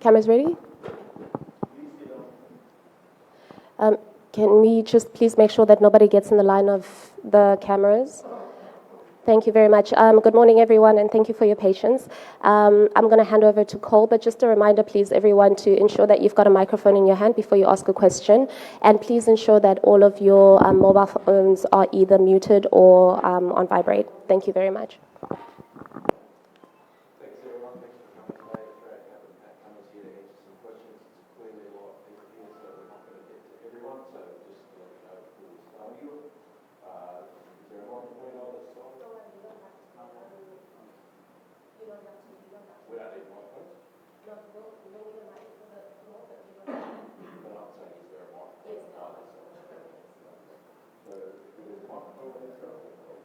Cameras ready? Can we just please make sure that nobody gets in the line of the cameras? Thank you very much. Good morning, everyone, and thank you for your patience. I'm going to hand over to Cole, but just a reminder, please, everyone, to ensure that you've got a microphone in your hand before you ask a question, and please ensure that all of your mobile phones are either muted or on vibrate. Thank you very much. Thanks, everyone. Thanks for coming today. It's great having Pat Cummins here to answer some questions. It's clearly a lot of people here, so we're not going to get to everyone. So just to let you know before we start you. Is there a microphone on this side? We don't need microphones? No, we don't need a mic for the floor, but we don't need. But I'm saying, is there a microphone? Yes. So if there's a microphone on this side, we'll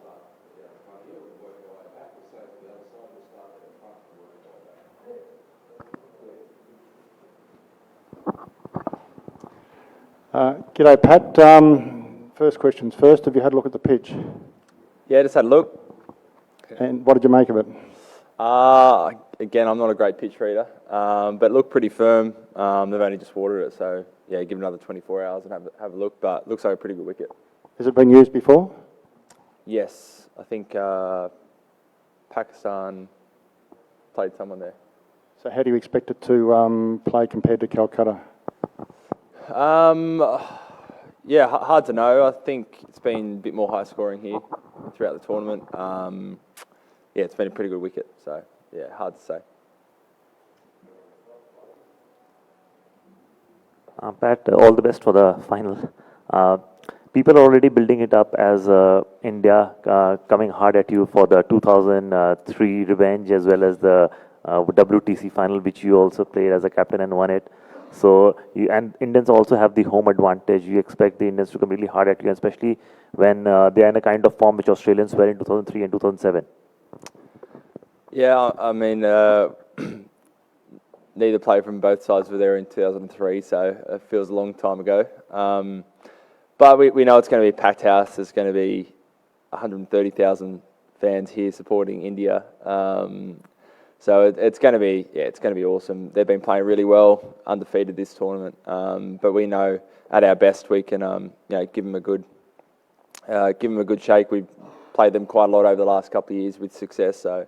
start in front here, we'll work our way back. We'll say to the other side, we'll start at the front and work our way back. G'day, Pat. First questions first. Have you had a look at the pitch? Yeah, just had a look. And what did you make of it? Again, I'm not a great pitch reader, but it looked pretty firm. They've only just watered it, so yeah, give it another 24 hours and have a look, but it looks like a pretty good wicket. Has it been used before? Yes, I think Pakistan played someone there. So how do you expect it to play compared to Calcutta? Yeah, hard to know. I think it's been a bit more high scoring here throughout the tournament. Yeah, it's been a pretty good wicket, so yeah, hard to say. Pat, all the best for the final. People are already building it up as India coming hard at you for the 2003 revenge as well as the WTC final, which you also played as a captain and won it. So, and Indians also have the home advantage. You expect the Indians to come really hard at you, especially when they are in a kind of form which Australians were in 2003 and 2007. Yeah, I mean, neither player from both sides were there in 2003, so it feels a long time ago. But we know it's going to be a packed house. There's going to be 130,000 fans here supporting India. So it's going to be awesome. They've been playing really well, undefeated this tournament. But we know at our best we can give them a good shake. We've played them quite a lot over the last couple of years with success. So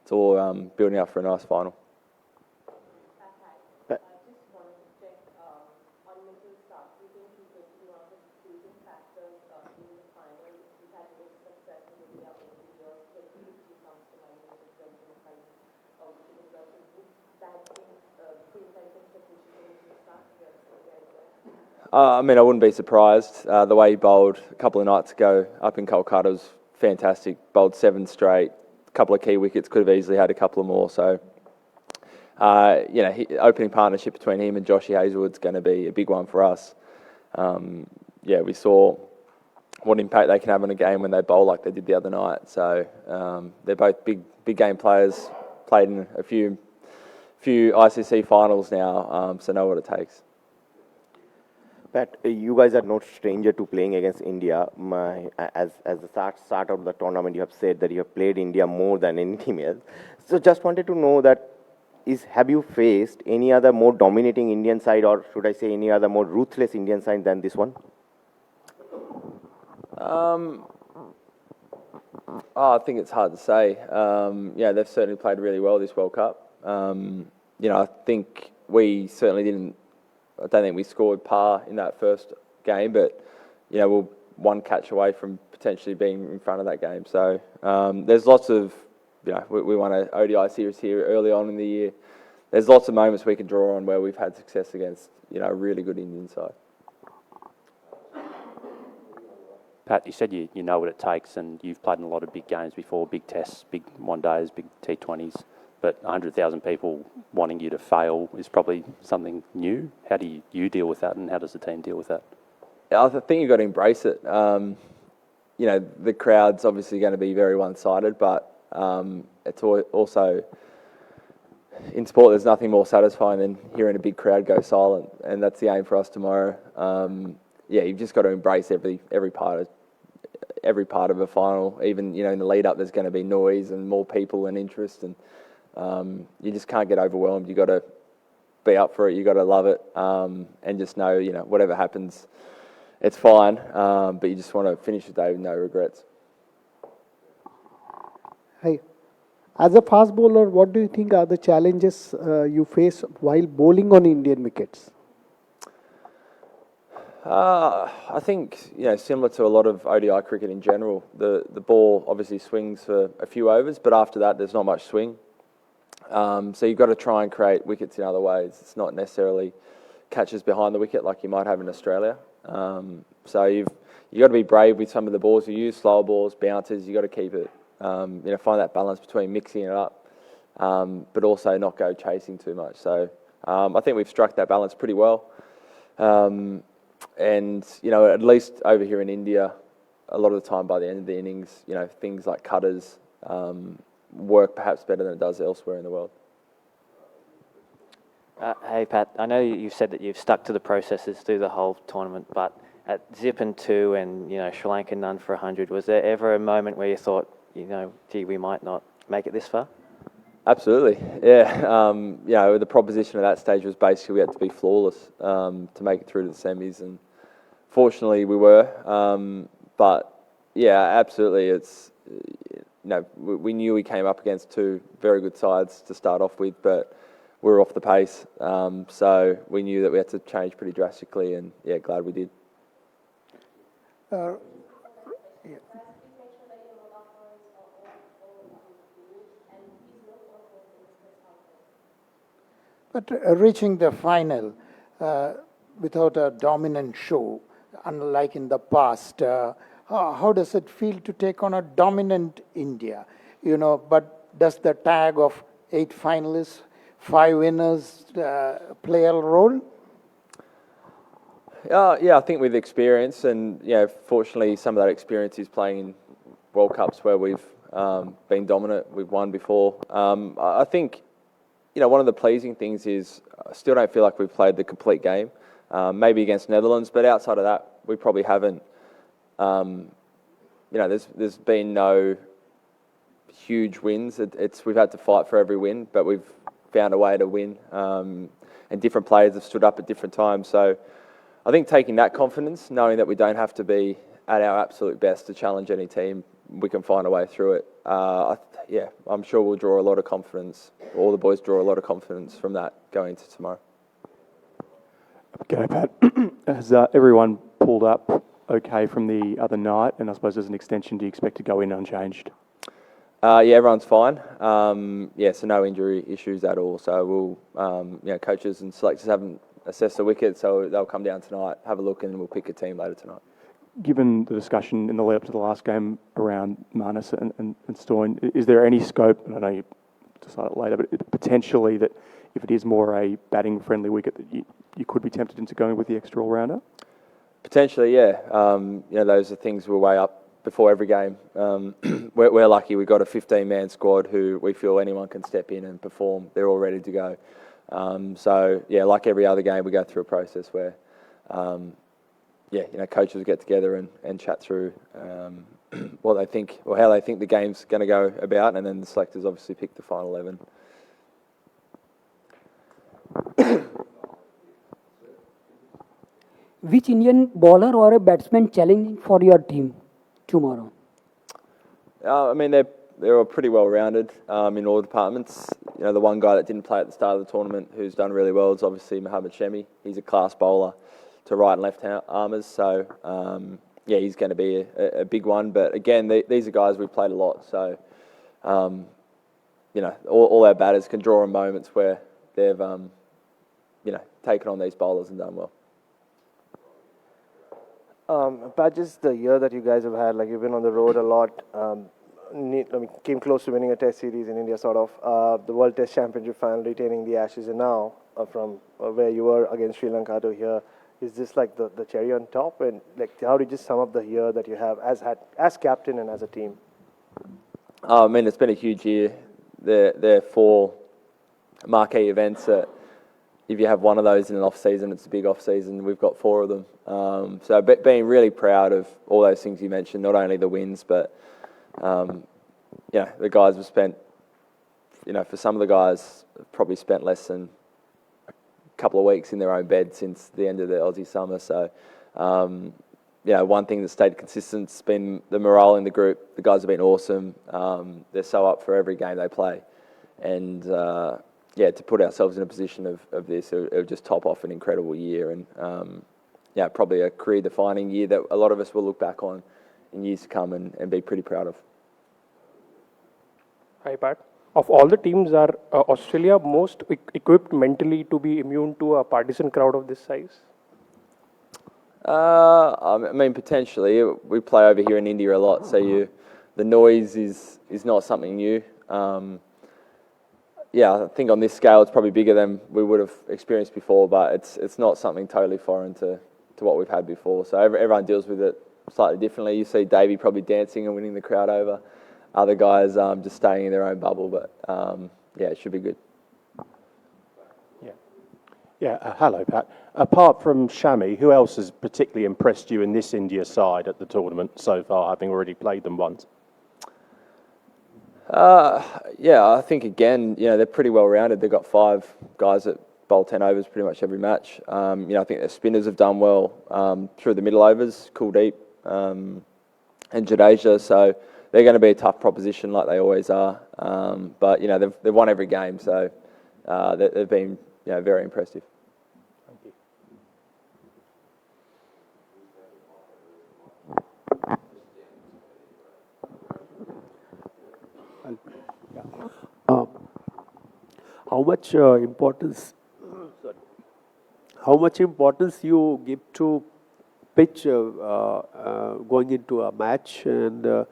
it's all building up for a nice final. I mean, I wouldn't be surprised. The way he bowled a couple of nights ago up in Kolkata was fantastic. Bowled 7 straight, a couple of key wickets, could have easily had a couple of more. So, opening partnership between him and Joshy Hazlewood's going to be a big one for us. We saw what impact they can have on a game when they bowl like they did the other night. So they're both big game players, played in a few ICC finals now, so know what it takes. Pat, you guys are no stranger to playing against India. As the start of the tournament, you have said that you have played India more than any team else. So just wanted to know that have you faced any other more dominating Indian side, or should I say any other more ruthless Indian side than this one? I think it's hard to say. They've certainly played really well this World Cup. I think we certainly didn't. I don't think we scored par in that first game, but we're one catch away from potentially being in front of that game. So there's lots of, we won an ODI series here early on in the year. There's lots of moments we can draw on where we've had success against a really good Indian side. Pat, you said you know what it takes, and you've played in a lot of big games before, big tests, big one-days, big T20s. But 100,000 people wanting you to fail is probably something new. How do you deal with that, and how does the team deal with that? I think you've got to embrace it. The crowd's obviously going to be very one-sided, but it's also, in sport, there's nothing more satisfying than hearing a big crowd go silent, and that's the aim for us tomorrow. You've just got to embrace every part of a final. Even in the lead-up, there's going to be noise and more people and interest, and You just can't get overwhelmed. You got to be up for it. You got to love it, and just know, whatever happens, it's fine. But you just want to finish the day with no regrets. Hi. As a fast bowler, what do you think are the challenges you face while bowling on Indian wickets? I think, similar to a lot of ODI cricket in general, the ball obviously swings for a few overs, but after that there's not much swing. So you've got to try and create wickets in other ways. It's not necessarily catches behind the wicket like you might have in Australia. So you've got to be brave with some of the balls you use, slower balls, bouncers. You've got to keep it, find that balance between mixing it up, but also not go chasing too much. So I think we've struck that balance pretty well. And, at least over here in India, a lot of the time by the end of the innings, things like cutters work perhaps better than it does elsewhere in the world. Hey, Pat, I know you've said that you've stuck to the processes through the whole tournament, but at zip and 2 and, Sri Lanka none for 100, was there ever a moment where you thought, gee, we might not make it this far? Absolutely, yeah. The proposition at that stage was basically we had to be flawless to make it through to the semis, and fortunately we were. But yeah, absolutely, it's we knew we came up against two very good sides to start off with, but we were off the pace, so we knew that we had to change pretty drastically, and yeah, glad we did. But reaching the final without a dominant show, unlike in the past, how does it feel to take on a dominant India? But does the tag of 8 finalists, 5 winners play a role? Yeah, I think with experience, and fortunately some of that experience is playing in World Cups where we've been dominant, we've won before. I think one of the pleasing things is I still don't feel like we've played the complete game. Maybe against Netherlands, but outside of that, we probably haven't. There's been no huge wins. We've had to fight for every win, but we've found a way to win. And different players have stood up at different times. So I think taking that confidence, knowing that we don't have to be at our absolute best to challenge any team, we can find a way through it. I'm sure we'll draw a lot of confidence. All the boys draw a lot of confidence from that going into tomorrow. G'day, Pat. Has everyone pulled up okay from the other night? And I suppose as an extension, do you expect to go in unchanged? Everyone's fine. So no injury issues at all. So we'll, coaches and selectors haven't assessed the wicket, so they'll come down tonight, have a look, and we'll pick a team later tonight. Given the discussion in the lead up to the last game around Marnus and Stoyne, is there any scope, and I know you decide it later, but potentially that if it is more a batting-friendly wicket, that you could be tempted into going with the extra all-rounder? Potentially, yeah. Those are things we'll weigh up before every game. We're lucky we've got a 15-man squad who we feel anyone can step in and perform. They're all ready to go. Like every other game, we go through a process where coaches get together and chat through what they think or how they think the game's going to go about, and then the selectors obviously pick the final 11. Which Indian bowler or a batsman challenging for your team tomorrow? They're all pretty well rounded in all departments. The one guy that didn't play at the start of the tournament who's done really well is obviously Mohammad Shemi. He's a class bowler to right and left armers, so he's going to be a big one. But again, these are guys we've played a lot, so all our batters can draw on moments where they've taken on these bowlers and done well. Pat, just the year that you guys have had, you've been on the road a lot. Came close to winning a Test series in India, sort of. The World Test Championship final, retaining the Ashes, and now from where you were against Sri Lanka to here, is this the cherry on top? And how do you just sum up the year that you have as captain and as a team? It's been a huge year. There are 4 marquee events that if you have one of those in an off-season, it's a big off-season. We've got 4 of them. So being really proud of all those things you mentioned, not only the wins, but the guys have spent for some of the guys, probably spent less than a couple of weeks in their own bed since the end of the Aussie summer. So, one thing that stayed consistent has been the morale in the group. The guys have been awesome. They're so up for every game they play. And, to put ourselves in a position of this, it would just top off an incredible year. And, probably a career-defining year that a lot of us will look back on in years to come and be pretty proud of. Hi, Pat. Of all the teams, are Australia most equipped mentally to be immune to a partisan crowd of this size? I mean, potentially. We play over here in India a lot, so the noise is not something new. I think on this scale it's probably bigger than we would have experienced before, but it's not something totally foreign to what we've had before. So everyone deals with it slightly differently. You see Davey probably dancing and winning the crowd over. Other guys just staying in their own bubble, but it should be good. Hello, Pat. Apart from Shami, who else has particularly impressed you in this India side at the tournament so far, having already played them once? I think again, they're pretty well rounded. They've got 5 guys that bowl 10 overs pretty much every match. I think their spinners have done well through the middle overs, Kuldeep and Jadeja. So they're going to be a tough proposition like they always are. But they've won every game, so they've been very impressive. How much importance you give to pitch going into a match, and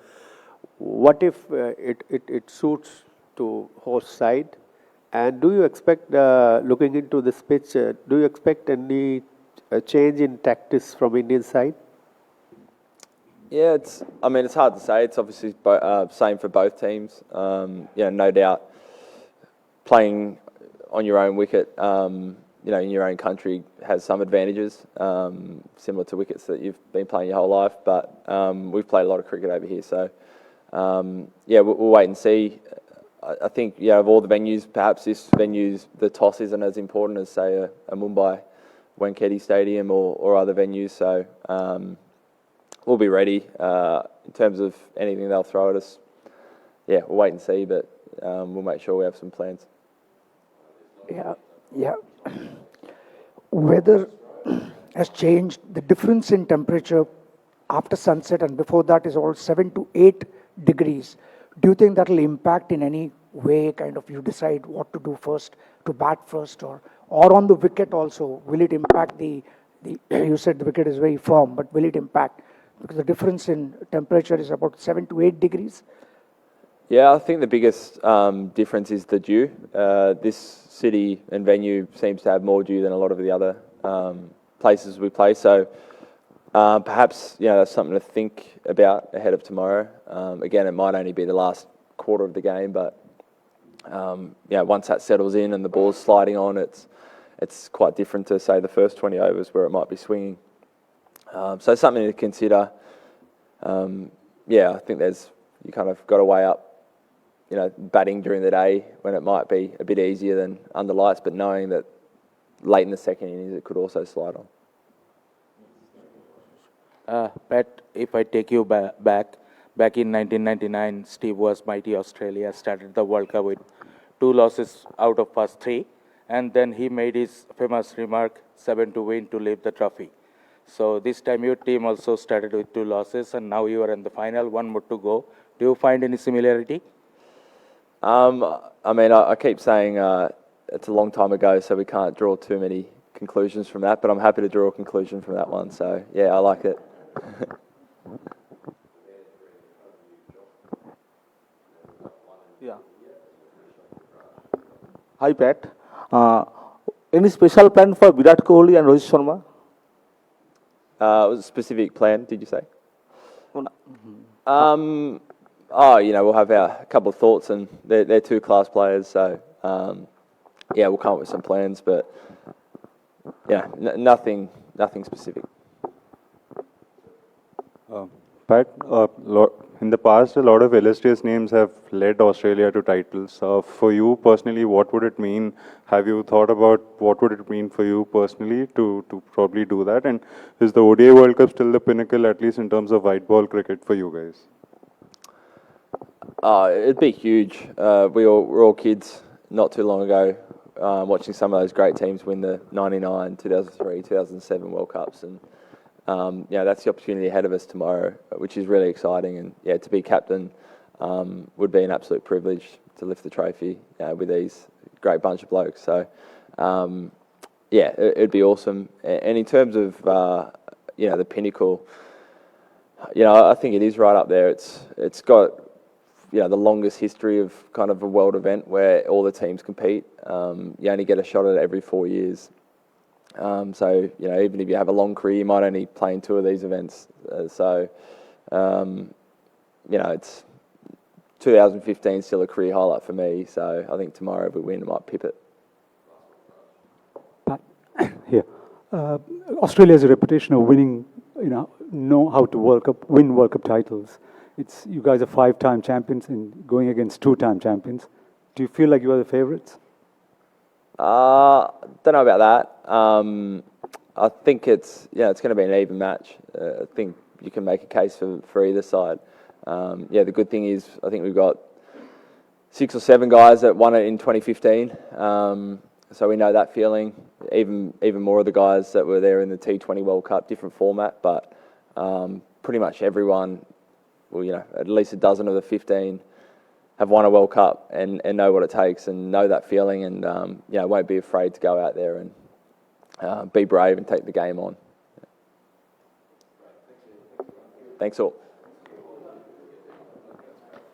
what if it suits to host side? And do you expect, looking into this pitch, do you expect any change in tactics from Indian side? Yeah, it's hard to say. It's obviously same for both teams. No doubt playing on your own wicket, in your own country has some advantages, similar to wickets that you've been playing your whole life. But we've played a lot of cricket over here, so we'll wait and see. I think, of all the venues, perhaps this venue's, the toss isn't as important as, say, a Mumbai Wankhede Stadium or other venues. So we'll be ready in terms of anything they'll throw at us. We'll wait and see, but we'll make sure we have some plans. Weather has changed. The difference in temperature after sunset and before that is all 7 to 8 degrees. Do you think that will impact in any way, kind of you decide what to do first, to bat first, or on the wicket also? Will it impact the you said the wicket is very firm, but will it impact? Because the difference in temperature is about 7 to 8 degrees. Yeah, I think the biggest difference is the dew. This city and venue seems to have more dew than a lot of the other places we play. So perhaps that's something to think about ahead of tomorrow. Again, it might only be the last quarter of the game, but once that settles in and the ball's sliding on, it's quite different to, say, the first 20 overs where it might be swinging. So something to consider. I think you kind of got to weigh up, batting during the day when it might be a bit easier than under lights, but knowing that late in the second innings it could also slide on. Pat, if I take you back in 1999, Steve was mighty Australia, started the World Cup with 2 losses out of first 3, and then he made his famous remark, 7 to win to leave the trophy. So this time your team also started with 2 losses, and now you are in the final, 1 more to go. Do you find any similarity? I keep saying it's a long time ago, so we can't draw too many conclusions from that, but I'm happy to draw a conclusion from that one. So, I like it. Hi, Pat. Any special plan for Virat Kohli and Rohit Sharma? It was a specific plan, did you say? We'll have a couple of thoughts, and they're 2 class players, so we'll come up with some plans, but nothing specific. Pat, In the past, a lot of illustrious names have led Australia to titles. For you personally, what would it mean? Have you thought about what would it mean for you personally to probably do that? And is the ODI World Cup still the pinnacle, at least in terms of white ball cricket for you guys? It'd be huge. We were all kids not too long ago, watching some of those great teams win the 99, 2003, 2007 World Cups. And that's the opportunity ahead of us tomorrow, which is really exciting. And to be captain would be an absolute privilege to lift the trophy with these great bunch of blokes. So, it'd be awesome. And in terms of the pinnacle, I think it is right up there. It's got the longest history of kind of a world event where all the teams compete. You only get a shot at it every 4 years. So, even if you have a long career, you might only play in 2 of these events. It's 2015 still a career highlight for me. So I think tomorrow if we win, it might pip it. Pat, here. Australia has a reputation of winning, know how to win World Cup titles. You guys are 5-time champions and going against 2-time champions. Do you feel like you are the favourites? Don't know about that. I think it's going to be an even match. I think you can make a case for either side. The good thing is I think we've got 6 or 7 guys that won it in 2015. So we know that feeling. Even more of the guys that were there in the T20 World Cup, different format, but pretty much everyone, at least a dozen of the 15 have won a World Cup and know what it takes and know that feeling and won't be afraid to go out there and be brave and take the game on. Thanks all.